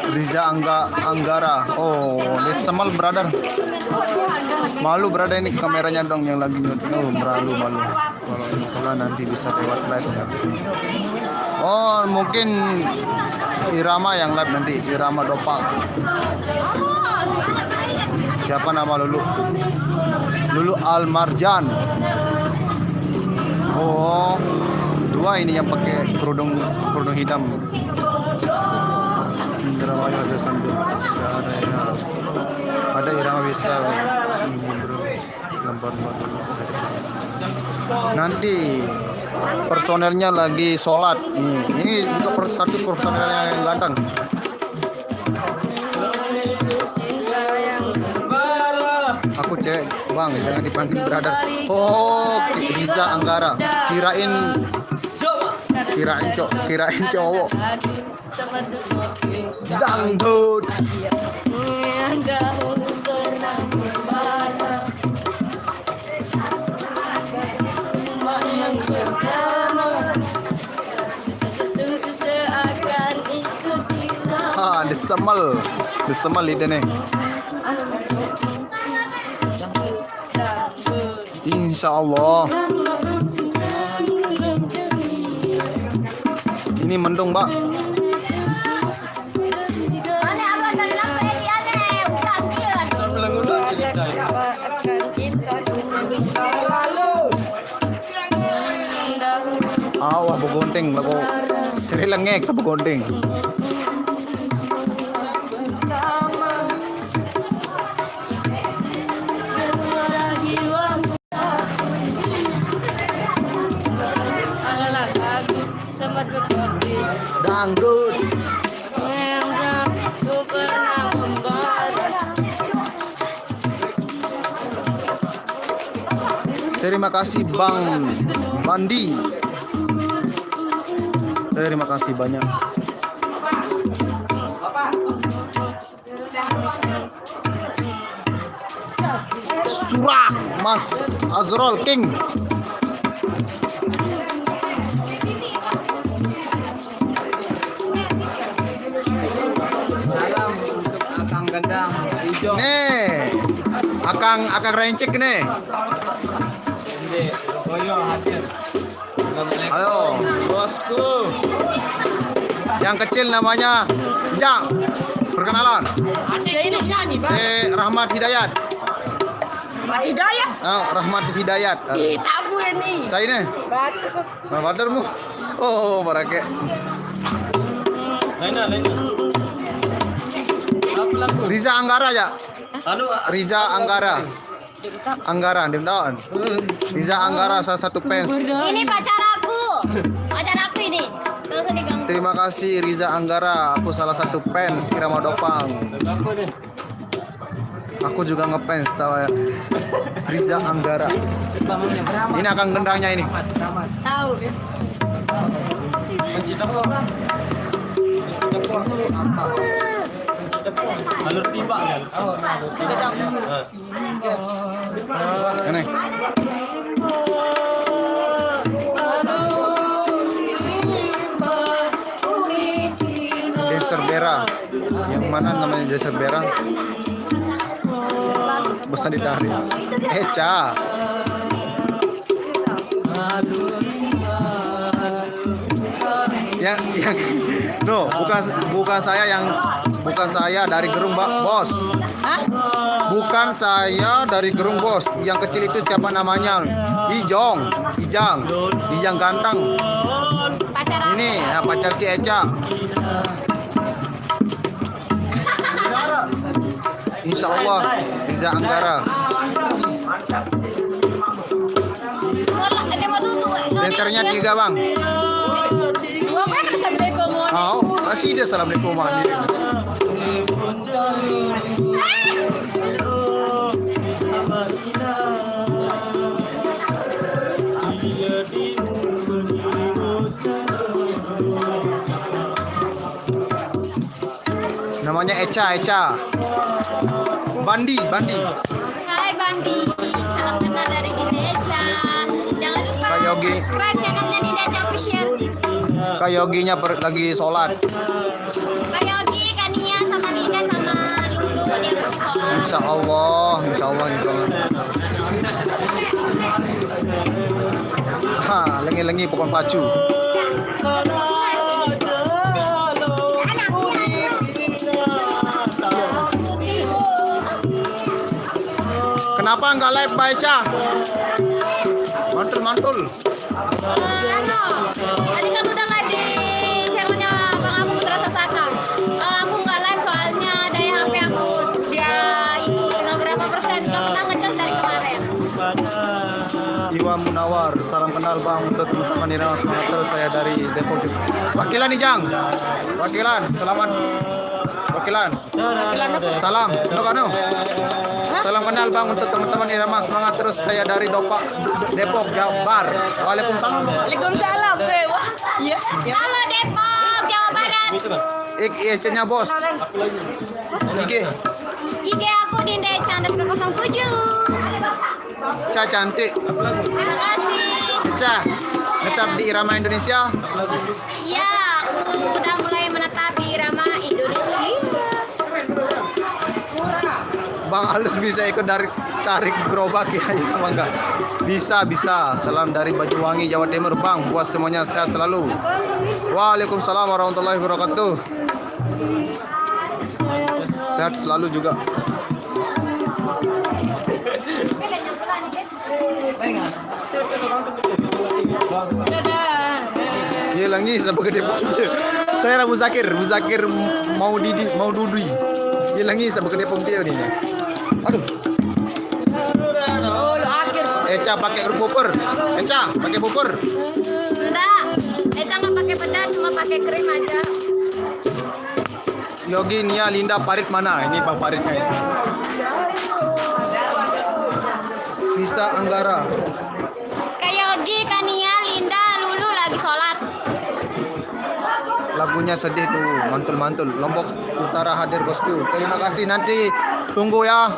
Riza Anggara. Oh, this Semal brother. Malu brother ini kameranya dong yang lagi nyuting. Oh, malu. Kalau nanti bisa lewat live ya. Oh, mungkin Irama yang live nanti, Irama Dopang. Siapa nama Lulu? Lulu Almarjan. Oh, dua ini yang pakai kerudung hitam. Indramayu ada sambil ada irama bisa gambar dulu. Nanti personelnya lagi sholat. Ini untuk satu personelnya yang ganteng. Aku cewek bang, jangan dipanggil brother. Oh, Riza Anggara. Kirain cowok. Dangdut. Disemal ide nih. Insya Allah. Ini mendung, Mbak. Wah begonting, lagu Sri Lengek ke begonting. Dangdut. Terima kasih Bang Bandi. Terima kasih banyak. Surah Mas Azrul King. Nih, akang rencek nih. Halo, Bosku. yang kecil namanya Jang. Perkenalan. Rahmat Hidayat. Hidayah. Rahmat Hidayat. Tahu ini. Saya ini. Badarmu. Oh, barake. Lain. Riza Anggara ya. Anu Riza Anggara. Anggara di Daun. Riza Anggara salah satu fans. Ini pacar aku ini. Terus diganggu. Terima kasih Riza Anggara. Aku salah satu fans Irama Dopang. Aku juga ngefans sama Riza Anggara. Ini akang gendangnya ini. Tahu. alur tiba kan. Ini. Desa Bera. Yang mana namanya Desa Bera? Bosan ditarik. Eca. Yang no, bukan saya dari Gerung Bos. Bukan saya dari Gerung Bos. Yang kecil itu siapa namanya? Ijang ganteng. Ini ya, pacar si Eca. Insya Allah Riza Anggara. Dancernya 3 bang. Kasih dia assalamualaikum. Namanya Eca. Bandi. Hai Bandi, salam kenal dari Indonesia. Jangan lupa Kak Yogi. subscribe channelnya Indonesia Official. Kak Yoginya lagi sholat. Kak Yogi, Kania, sama Linda, sama Lulu dia bersekolah. Insya Allah. Lengi-lengi pokok pacu. Kenapa nggak live baca? Mantul. Tadi kan udah live di channelnya Bang Agung Terasa Saka. Aku Jiwa Munawar. Salam kenal bang untuk teman-teman Irama semangat terus, saya dari Depok. Wakilan nih Jang. Wakilan, selamat. Wakilan. Salam. Dokano. Salam kenal bang untuk teman-teman Irama semangat terus, saya dari Depok Jabar. Waalaikumsalam. Waalaikumsalam. Iya. Halo Depok, Jawa Barat. IC-nya bos. IG aku Dinda Eca _07. Ca cantik. Terima kasih. Ca, tetap di Irama Indonesia. Iya, aku udah mulai menetap di Irama Indonesia. Bang Alus bisa ikut dari tarik gerobak ya, enggak? Bisa. Salam dari Banyuwangi, Jawa Timur, Bang. Buat semuanya sehat selalu. Waalaikumsalam warahmatullahi wabarakatuh. Sehat selalu juga. Iya lagi sama gede. Saya Rabu Zakir mau Dudui. Iya lagi sama gede dia ini. Aduh. Eca pakai pupur. Eca pakai pupur. Enggak, Eca nggak pakai pedas, cuma pakai krim aja. Yogi, Nia, Linda, Parit mana? Ini Bang Paritnya itu. Bisa Anggara. Kayak Yogi, Kania, Linda, Lulu lagi sholat. Lagunya sedih tuh, mantul-mantul. Lombok Utara hadir bosku. Terima kasih, nanti tunggu ya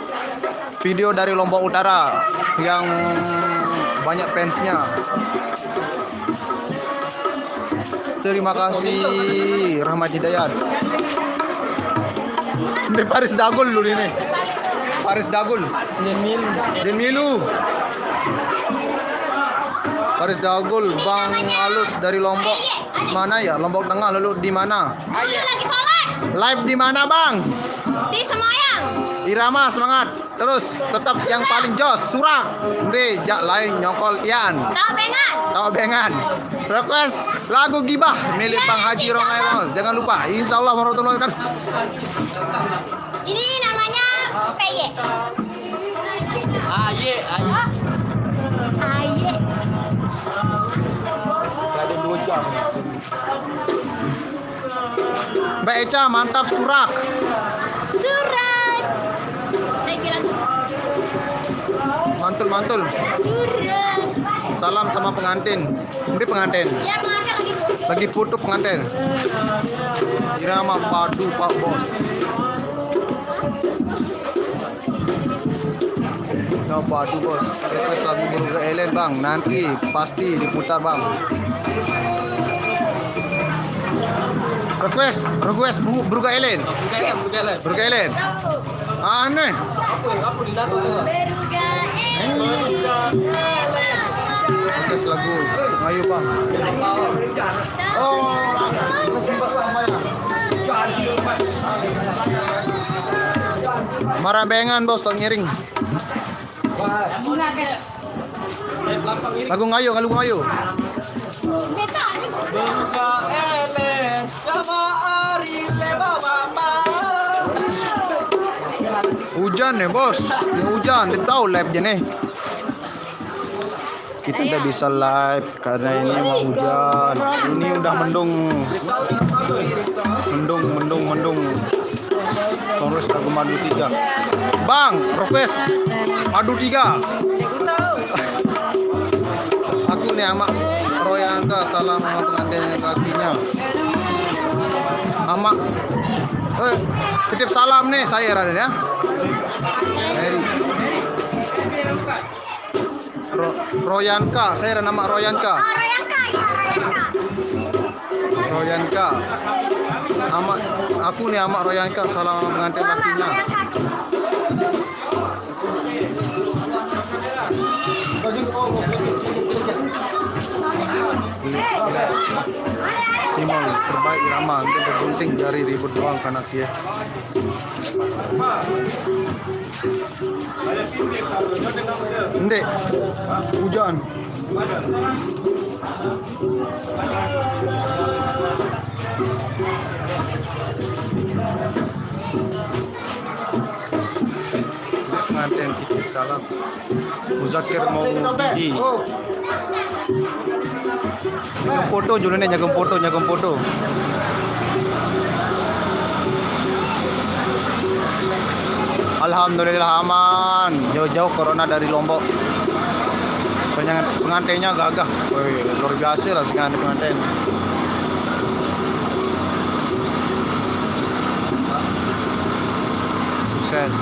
video dari Lombok Utara yang banyak fansnya. Terima kasih Rahmat Hidayat. Ini Paris Dagul dulu ini. Paris Dagul. Demilu. Paris Dagul, Bang Alus dari Lombok. Mana ya? Lombok Tengah, lalu di mana? Lulu lagi sholat. Live di mana, Bang? Di Semoyang. Irama semangat. Terus tetap yang paling jos, surak. Ndi, jak lain nyokol Ian. Tahu bengan. Request lagu Gibah milik Bang Haji Rongai Ros. Jangan lupa. Insyaallah warahmatullahi wabarakatuh. Ini namanya PY. Aye. Aye. Ada 2 jam. Mbak Eca mantap surak. Surat. Lagi lagu. Mantul. Surat. Salam sama pengantin. Ini pengantin. Ya pengantin lagi foto. Lagi foto pengantin. Irama padu Pak Bos. No padu bos. Request lagu Bruga Ellen bang. Nanti pasti diputar bang. Request Bruga Ellen. Bruga Ellen. Aneh. Apa di dato deh? Beruga Request lagu. Ayo bang. Oh. Marabengan bos tak ngiring. Lagu ngayo. Beta. Beruga Ellen, sama Ari leba mama. Hujan nih bos, ya hujan, dia tahu live nya nih. Kita tidak bisa live karena ini mau hujan. Ini udah mendung. Terus lagu Madu 3. Bang, request Madu 3. Aku nih sama Royanka, salam sama pengantin lakinya. Sama titip salam nih saya Raden ya. Royanka, saya nama Royanka. Royanka. Ama aku nih ama Royanka, salam sama pengantin lakinya. Simon terbaik Irama, itu bergunting jari ribut doang karena dia. Ndek, hujan. Pengantin Salam. Muzakir Maudi. Nyagam foto julu nih, nyagam foto. Alhamdulillah aman. Jauh-jauh corona dari Lombok. Pengantinnya gagah. Wih, luar biasa lah pengantin. Sukses.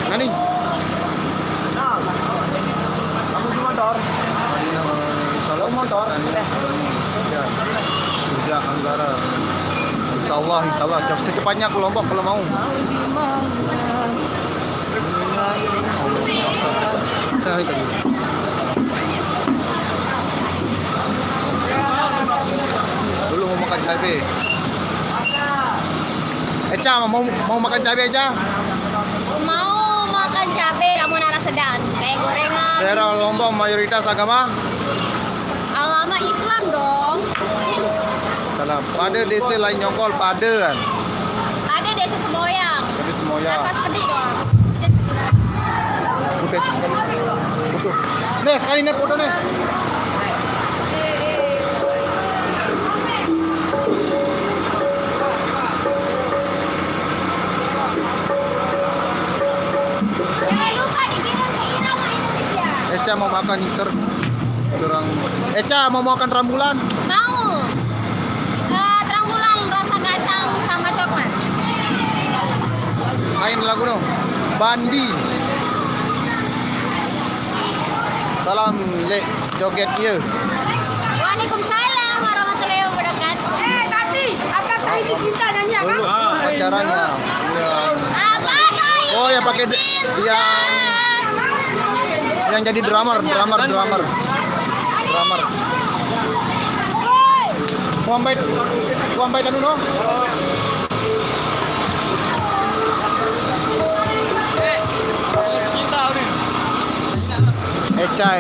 Nani? Kamu di motor? Salah motor. Ya, Anggara. Insya Allah. Secepatnya ke Lombok kalau mau. Dulu mau makan cabai. Eca mau makan cabai Eca? Mau makan cabai namun arah sedang kayak gorengan. Daerah Lombok mayoritas agama Agama Islam dong. salam. Pada desa lain Nyongkol pada kan. Ada desa Semoyang. Jadi semuanya. Atas pedih doang. Oke, sekali. Foto. Nih sekali nih foto nih. Jangan lupa dikirim ke Irama Indonesia. Eca mau makan orang. Eca mau makan rambulan. Mau. Teranggulang rasa kacang sama coklat. Main lagu no. Bandi. Salam le joget ye. Waalaikumsalam warahmatullahi wabarakatuh. Tadi apa ini kita nyanyi apa? Dulu pacarannya. Ya. Apa saya? Oh ya pakai yang jadi drummer. Wambai tanu no. Eca.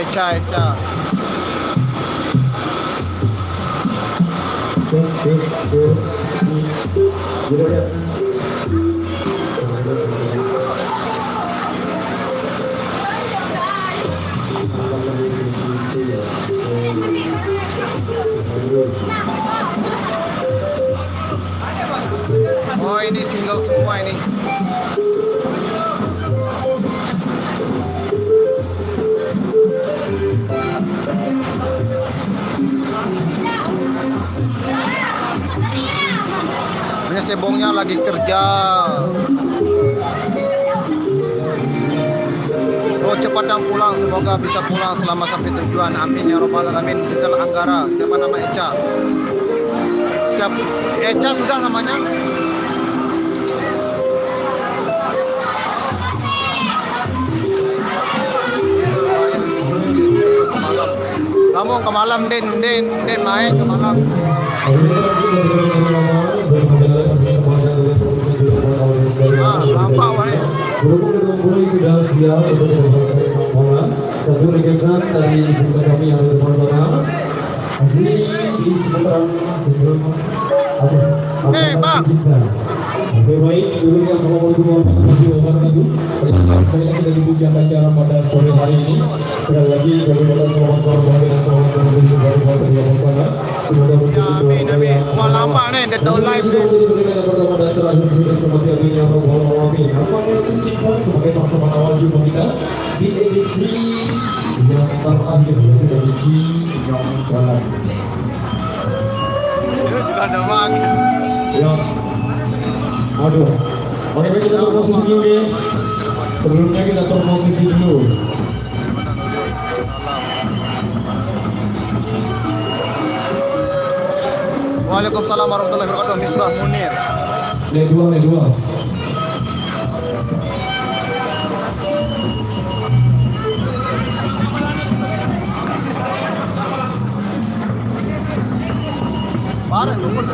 Oh ini single semua ini. Punya sebongnya lagi kerja. Oh cepat dan pulang, semoga bisa pulang selama sampai tujuan. Amin ya robbal alamin. Rizal Anggara. Siapa nama Eca? Siap. Eca sudah namanya. Kamu ke malam Den main ke malam. Lampak wah. Berhubung mulai sudah siap untuk melakukan satu requestan dari ibu kami yang ada di sana. Asli di seputaran sebelum Pak. Oke baik, sebelumnya assalamualaikum warahmatullahi wabarakatuh. Kembali lagi dari puncak acara pada sore hari ini. Sekali lagi kami ucapkan selamat berbahagia dan selamat berkunjung kembali kepada yang bersama. Semoga Amin. Wah lampak nih, dia tahu live nih. pertama dan terakhir sudah seperti akhirnya Amin. Apa yang kuncikan sebagai pasangan awal jumpa kita di edisi yang terakhir yaitu edisi yang terakhir. Juga ada makin. Ya. Aduh. Oke baik kita turun posisi dulu nih. Sebelumnya kita turun posisi dulu. Waalaikumsalam warahmatullahi wabarakatuh. Misbah Munir. Nih dua. Parah sumur.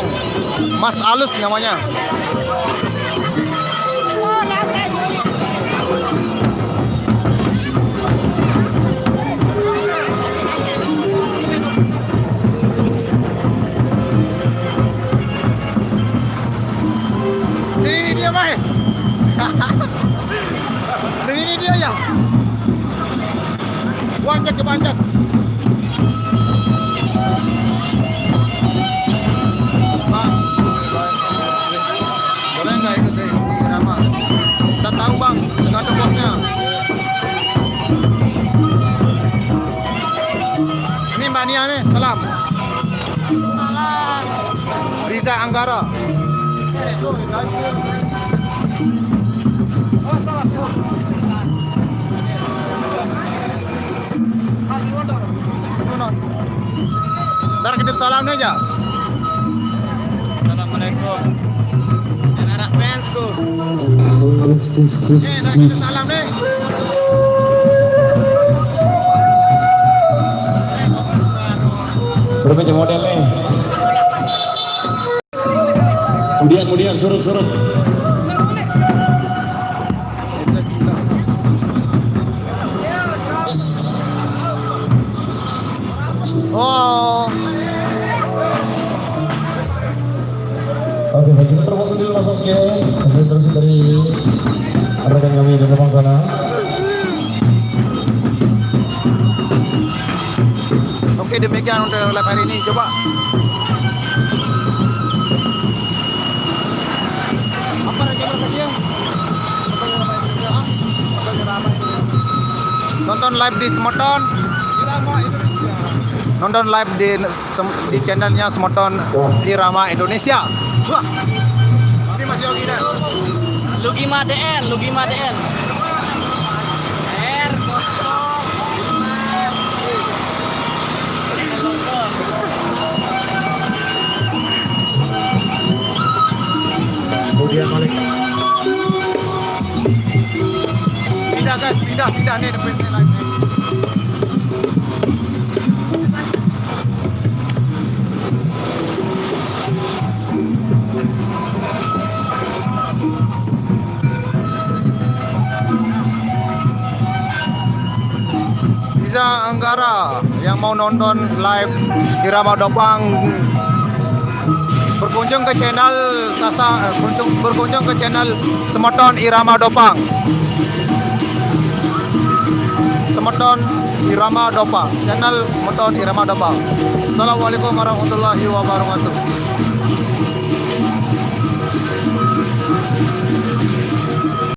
Dong. Mas Alus namanya. Ini dia main. Ini dia ya. Wanjat ke panjat. Bang, boleh nggak ikut di Rama? Kita tahu bang, tergantung bosnya. Ini Mbak Nia nih, salam. Salam. Riza Anggara. Ntar kedip salam nih aja. Assalamualaikum. Anak fansku. Ntar kedip salam nih. Berbagai model nih. Kemudian surut. Oh, Oke, baik, kita termasuk dulu Mas Oske. Masih terus dari rekan kami di depan sana. oke demikian untuk live hari ini. Coba. Apa raja dia? Nonton live di Smoton. Nonton live di channelnya Smoton Irama Indonesia. Wah, ini masih Yogi dah. Lugima DN. R kosong. Kemudian balik. Pindah guys, pindah nih depan live nih. Riza Anggara yang mau nonton live Irama Dopang berkunjung ke channel berkunjung ke channel Smoton Irama Dopang. Smoton Irama Dopang, channel Smoton Irama Dopang. Assalamualaikum warahmatullahi wabarakatuh.